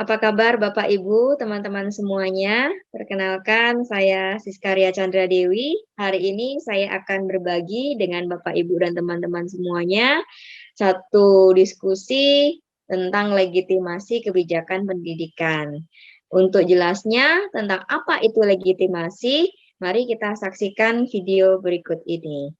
Apa kabar Bapak Ibu, teman-teman semuanya? Perkenalkan, saya Siskaria Chandra Dewi. Hari ini saya akan berbagi dengan Bapak Ibu dan teman-teman semuanya satu diskusi tentang legitimasi kebijakan pendidikan. Untuk jelasnya tentang apa itu legitimasi, mari kita saksikan video berikut ini.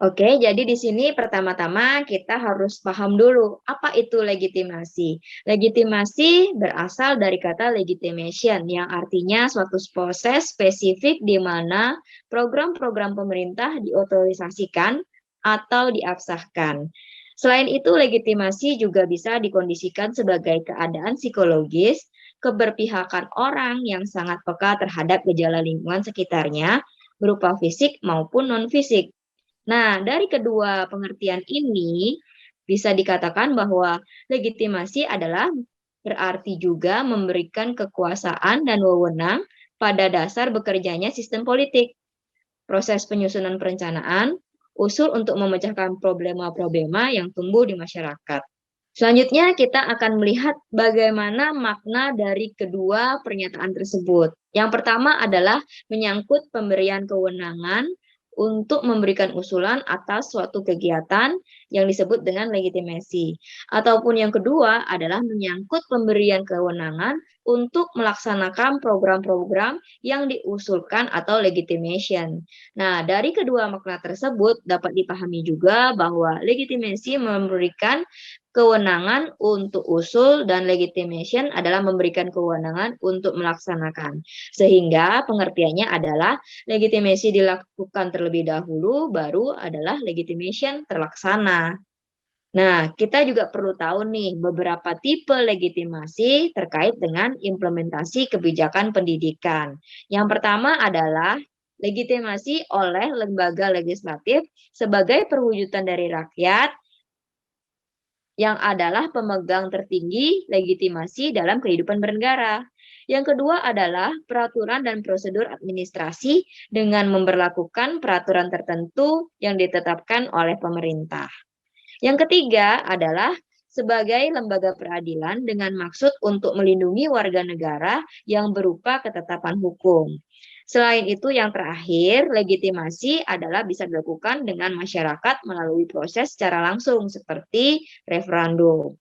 Oke, jadi di sini pertama-tama kita harus paham dulu apa itu legitimasi. Legitimasi berasal dari kata legitimation yang artinya suatu proses spesifik di mana program-program pemerintah diotorisasikan atau diabsahkan. Selain itu, legitimasi juga bisa dikondisikan sebagai keadaan psikologis, keberpihakan orang yang sangat peka terhadap gejala lingkungan sekitarnya, berupa fisik maupun non-fisik. Nah, dari kedua pengertian ini bisa dikatakan bahwa legitimasi adalah berarti juga memberikan kekuasaan dan wewenang pada dasar bekerjanya sistem politik, proses penyusunan perencanaan, usul untuk memecahkan problema-problema yang tumbuh di masyarakat. Selanjutnya kita akan melihat bagaimana makna dari kedua pernyataan tersebut. Yang pertama adalah menyangkut pemberian kewenangan untuk memberikan usulan atas suatu kegiatan yang disebut dengan legitimasi. Ataupun yang kedua adalah menyangkut pemberian kewenangan untuk melaksanakan program-program yang diusulkan atau legitimation. Nah, dari kedua makna tersebut dapat dipahami juga bahwa legitimasi memberikan kewenangan untuk usul dan legitimation adalah memberikan kewenangan untuk melaksanakan. Sehingga pengertiannya adalah legitimasi dilakukan terlebih dahulu, baru adalah legitimation terlaksana. Nah, kita juga perlu tahu nih beberapa tipe legitimasi terkait dengan implementasi kebijakan pendidikan. Yang pertama adalah legitimasi oleh lembaga legislatif sebagai perwujudan dari rakyat yang adalah pemegang tertinggi legitimasi dalam kehidupan bernegara. Yang kedua adalah peraturan dan prosedur administrasi dengan memberlakukan peraturan tertentu yang ditetapkan oleh pemerintah. Yang ketiga adalah sebagai lembaga peradilan dengan maksud untuk melindungi warga negara yang berupa ketetapan hukum. Selain itu, yang terakhir, legitimasi adalah bisa dilakukan dengan masyarakat melalui proses secara langsung seperti referendum.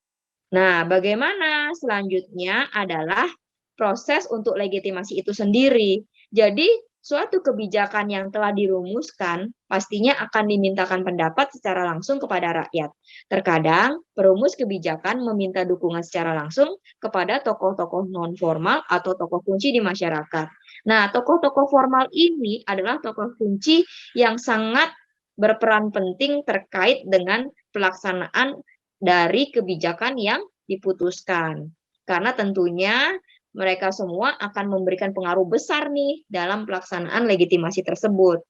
Nah, bagaimana selanjutnya adalah proses untuk legitimasi itu sendiri. Jadi, suatu kebijakan yang telah dirumuskan pastinya akan dimintakan pendapat secara langsung kepada rakyat. Terkadang, perumus kebijakan meminta dukungan secara langsung kepada tokoh-tokoh non-formal atau tokoh kunci di masyarakat. Nah, tokoh-tokoh formal ini adalah tokoh kunci yang sangat berperan penting terkait dengan pelaksanaan dari kebijakan yang diputuskan. Karena tentunya mereka semua akan memberikan pengaruh besar nih dalam pelaksanaan legitimasi tersebut.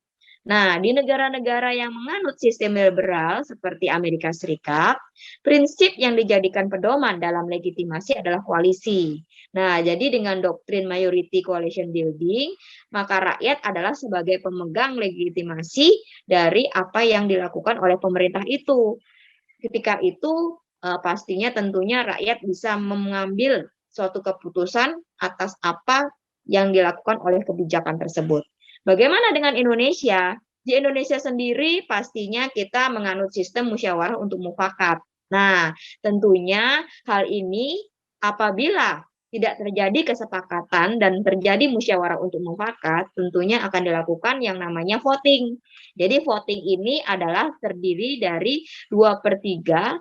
Nah, di negara-negara yang menganut sistem liberal seperti Amerika Serikat, prinsip yang dijadikan pedoman dalam legitimasi adalah koalisi. Nah, jadi dengan doktrin majority coalition building, maka rakyat adalah sebagai pemegang legitimasi dari apa yang dilakukan oleh pemerintah itu. Ketika itu, pastinya tentunya rakyat bisa mengambil suatu keputusan atas apa yang dilakukan oleh kebijakan tersebut. Bagaimana dengan Indonesia? Di Indonesia sendiri pastinya kita menganut sistem musyawarah untuk mufakat. Nah, tentunya hal ini apabila tidak terjadi kesepakatan dan terjadi musyawarah untuk mufakat, tentunya akan dilakukan yang namanya voting. Jadi voting ini adalah terdiri dari 2/3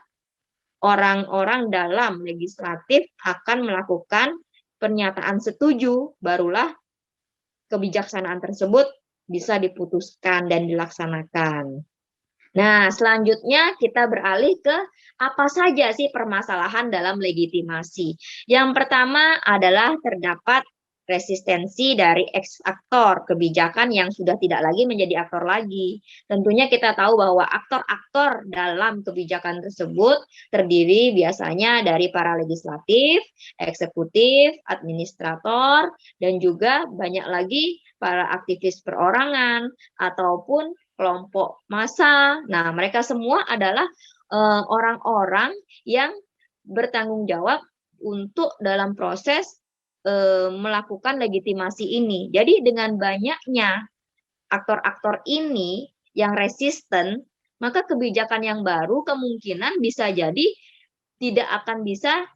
orang-orang dalam legislatif akan melakukan pernyataan setuju, barulah kebijaksanaan tersebut bisa diputuskan dan dilaksanakan. Nah, selanjutnya kita beralih ke apa saja sih permasalahan dalam legitimasi. Yang pertama adalah terdapat resistensi dari ex-aktor kebijakan yang sudah tidak lagi menjadi aktor lagi. Tentunya kita tahu bahwa aktor-aktor dalam kebijakan tersebut terdiri biasanya dari para legislatif, eksekutif, administrator, dan juga banyak lagi para aktivis perorangan ataupun kelompok massa. Nah, mereka semua adalah orang-orang yang bertanggung jawab untuk dalam proses melakukan legitimasi ini. Jadi dengan banyaknya aktor-aktor ini yang resisten, maka kebijakan yang baru kemungkinan bisa jadi tidak akan bisa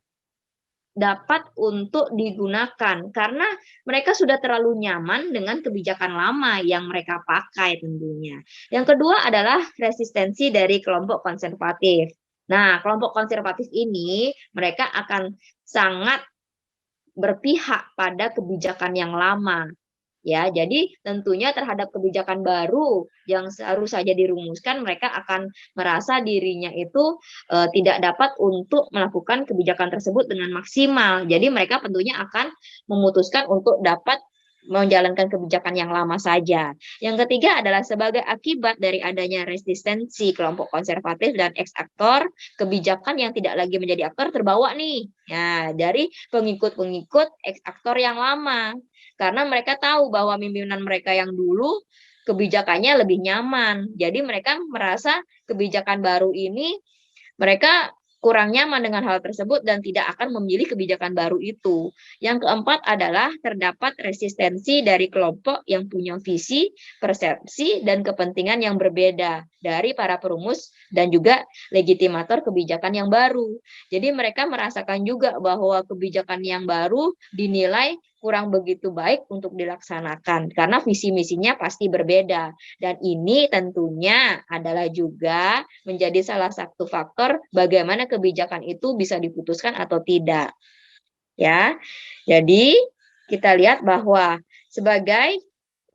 dapat untuk digunakan karena mereka sudah terlalu nyaman dengan kebijakan lama yang mereka pakai tentunya. Yang kedua adalah resistensi dari kelompok konservatif. Nah, kelompok konservatif ini mereka akan sangat berpihak pada kebijakan yang lama. Ya, jadi tentunya terhadap kebijakan baru yang harus saja dirumuskan, mereka akan merasa dirinya itu tidak dapat untuk melakukan kebijakan tersebut dengan maksimal. Jadi mereka tentunya akan memutuskan untuk dapat menjalankan kebijakan yang lama saja. Yang ketiga adalah sebagai akibat dari adanya resistensi kelompok konservatif dan ex-aktor, kebijakan yang tidak lagi menjadi aktor terbawa nih, ya, dari pengikut-pengikut ex-aktor yang lama. Karena mereka tahu bahwa pimpinan mereka yang dulu kebijakannya lebih nyaman. Jadi mereka merasa kebijakan baru ini mereka kurang nyaman dengan hal tersebut dan tidak akan memilih kebijakan baru itu. Yang keempat adalah terdapat resistensi dari kelompok yang punya visi, persepsi, dan kepentingan yang berbeda dari para perumus dan juga legitimator kebijakan yang baru. Jadi mereka merasakan juga bahwa kebijakan yang baru dinilai kurang begitu baik untuk dilaksanakan karena visi misinya pasti berbeda, dan ini tentunya adalah juga menjadi salah satu faktor bagaimana kebijakan itu bisa diputuskan atau tidak, ya. Jadi kita lihat bahwa sebagai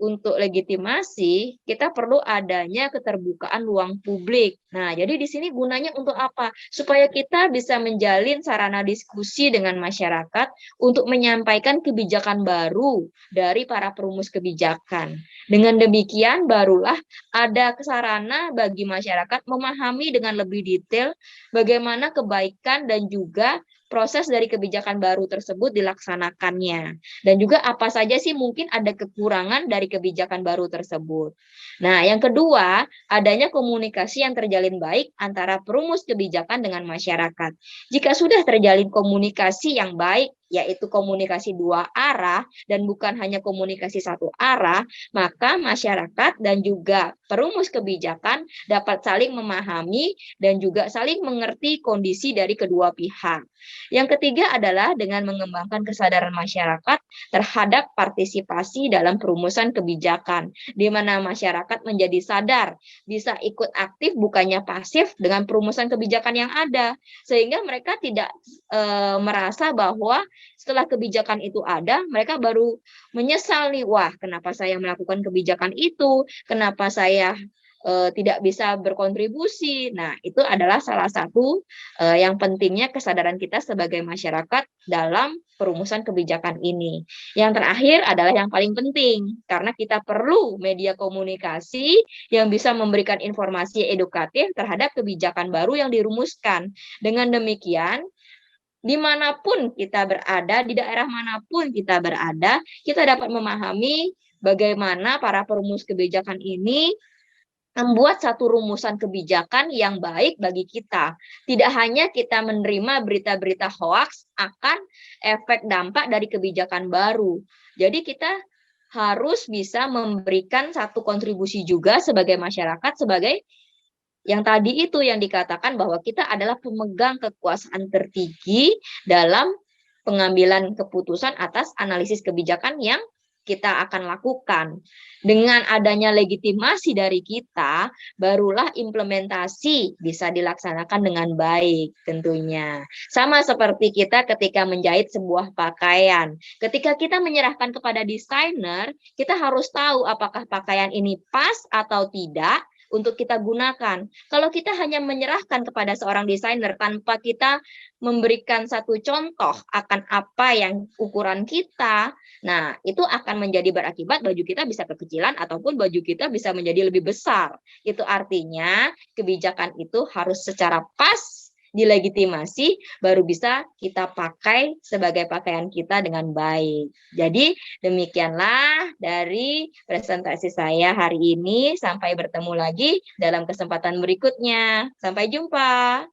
untuk legitimasi, kita perlu adanya keterbukaan ruang publik. Nah, jadi di sini gunanya untuk apa? Supaya kita bisa menjalin sarana diskusi dengan masyarakat untuk menyampaikan kebijakan baru dari para perumus kebijakan. Dengan demikian, barulah ada sarana bagi masyarakat memahami dengan lebih detail bagaimana kebaikan dan juga proses dari kebijakan baru tersebut dilaksanakannya. Dan juga apa saja sih mungkin ada kekurangan dari kebijakan baru tersebut. Nah, yang kedua, adanya komunikasi yang terjalin baik antara perumus kebijakan dengan masyarakat. Jika sudah terjalin komunikasi yang baik, yaitu komunikasi dua arah dan bukan hanya komunikasi satu arah, maka masyarakat dan juga perumus kebijakan dapat saling memahami dan juga saling mengerti kondisi dari kedua pihak. Yang ketiga adalah dengan mengembangkan kesadaran masyarakat terhadap partisipasi dalam perumusan kebijakan, di mana masyarakat menjadi sadar, bisa ikut aktif bukannya pasif dengan perumusan kebijakan yang ada, sehingga mereka tidak merasa bahwa setelah kebijakan itu ada, mereka baru menyesal nih, wah kenapa saya melakukan kebijakan itu, kenapa saya tidak bisa berkontribusi. Nah, itu adalah salah satu yang pentingnya kesadaran kita sebagai masyarakat dalam perumusan kebijakan ini. Yang terakhir adalah yang paling penting, karena kita perlu media komunikasi yang bisa memberikan informasi edukatif terhadap kebijakan baru yang dirumuskan. Dengan demikian, dimanapun kita berada, di daerah manapun kita berada, kita dapat memahami bagaimana para perumus kebijakan ini membuat satu rumusan kebijakan yang baik bagi kita. Tidak hanya kita menerima berita-berita hoaks akan efek dampak dari kebijakan baru. Jadi kita harus bisa memberikan satu kontribusi juga sebagai masyarakat, sebagai yang tadi itu yang dikatakan bahwa kita adalah pemegang kekuasaan tertinggi dalam pengambilan keputusan atas analisis kebijakan yang kita akan lakukan. Dengan adanya legitimasi dari kita, barulah implementasi bisa dilaksanakan dengan baik tentunya. Sama seperti kita ketika menjahit sebuah pakaian. Ketika kita menyerahkan kepada desainer, kita harus tahu apakah pakaian ini pas atau tidak untuk kita gunakan. Kalau kita hanya menyerahkan kepada seorang desainer tanpa kita memberikan satu contoh akan apa yang ukuran kita, nah itu akan menjadi berakibat baju kita bisa kekecilan ataupun baju kita bisa menjadi lebih besar. Itu artinya kebijakan itu harus secara pas dilegitimasi baru bisa kita pakai sebagai pakaian kita dengan baik. Jadi demikianlah dari presentasi saya hari ini. Sampai bertemu lagi dalam kesempatan berikutnya. Sampai jumpa.